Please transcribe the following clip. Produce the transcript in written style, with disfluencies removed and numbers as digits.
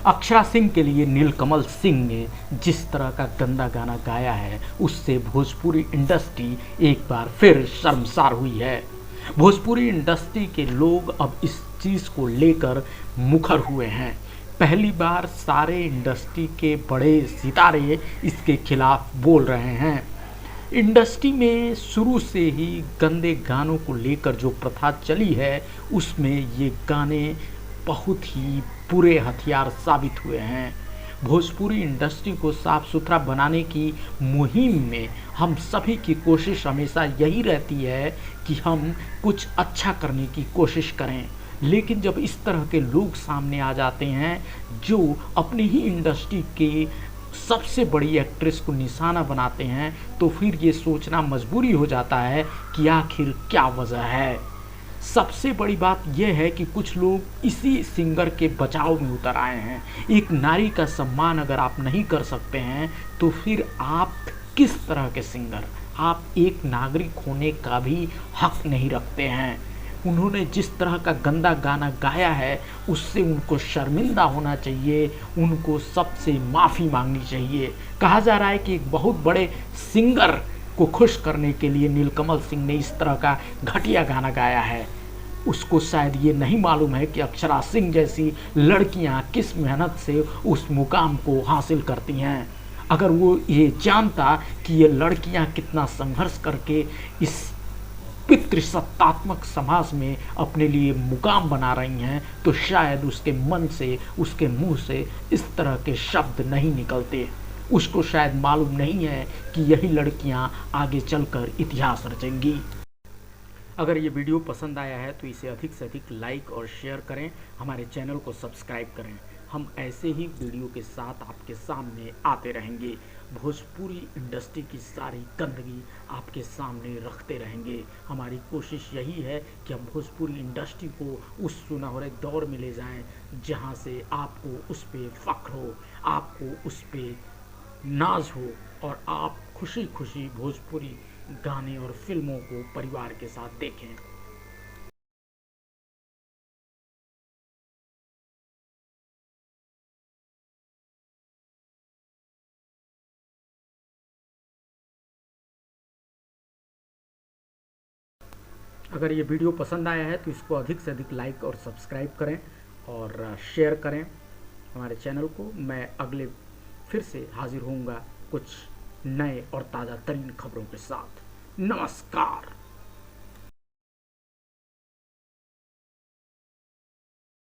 अक्षरा सिंह के लिए नीलकमल सिंह ने जिस तरह का गंदा गाना गाया है, उससे भोजपुरी इंडस्ट्री एक बार फिर शर्मसार हुई है। भोजपुरी इंडस्ट्री के लोग अब इस चीज़ को लेकर मुखर हुए हैं। पहली बार सारे इंडस्ट्री के बड़े सितारे इसके खिलाफ बोल रहे हैं। इंडस्ट्री में शुरू से ही गंदे गानों को लेकर जो प्रथा चली है, उसमें ये गाने बहुत ही बुरे हथियार साबित हुए हैं। भोजपुरी इंडस्ट्री को साफ सुथरा बनाने की मुहिम में हम सभी की कोशिश हमेशा यही रहती है कि हम कुछ अच्छा करने की कोशिश करें, लेकिन जब इस तरह के लोग सामने आ जाते हैं जो अपनी ही इंडस्ट्री के सबसे बड़ी एक्ट्रेस को निशाना बनाते हैं, तो फिर ये सोचना मजबूरी हो जाता है कि आखिर क्या वजह है। सबसे बड़ी बात यह है कि कुछ लोग इसी सिंगर के बचाव में उतर आए हैं। एक नारी का सम्मान अगर आप नहीं कर सकते हैं, तो फिर आप किस तरह के सिंगर, आप एक नागरिक होने का भी हक नहीं रखते हैं। उन्होंने जिस तरह का गंदा गाना गाया है, उससे उनको शर्मिंदा होना चाहिए, उनको सबसे माफ़ी मांगनी चाहिए। कहा जा रहा है कि एक बहुत बड़े सिंगर को खुश करने के लिए नीलकमल सिंह ने इस तरह का घटिया गाना गाया है। उसको शायद ये नहीं मालूम है कि अक्षरा सिंह जैसी लड़कियां किस मेहनत से उस मुकाम को हासिल करती हैं। अगर वो ये जानता कि ये लड़कियां कितना संघर्ष करके इस पितृसत्तात्मक समाज में अपने लिए मुकाम बना रही हैं, तो शायद उसके मन से, उसके मुंह से इस तरह के शब्द नहीं निकलते। उसको शायद मालूम नहीं है कि यही लड़कियां आगे चलकर इतिहास रचेंगी। अगर ये वीडियो पसंद आया है तो इसे अधिक से अधिक लाइक और शेयर करें, हमारे चैनल को सब्सक्राइब करें। हम ऐसे ही वीडियो के साथ आपके सामने आते रहेंगे। भोजपुरी इंडस्ट्री की सारी गंदगी आपके सामने रखते रहेंगे। हमारी कोशिश यही है कि हम भोजपुरी इंडस्ट्री को उस सुनहरे दौर में ले जाएं, जहां से आपको उस पर फ़ख्र हो, आपको उस पर नाज हो और आप खुशी खुशी भोजपुरी गाने और फिल्मों को परिवार के साथ देखें। अगर ये वीडियो पसंद आया है तो इसको अधिक से अधिक लाइक और सब्सक्राइब करें और शेयर करें हमारे चैनल को। मैं अगले फिर से हाजिर होऊंगा कुछ नए और ताज़ा तरीन खबरों के साथ। नमस्कार।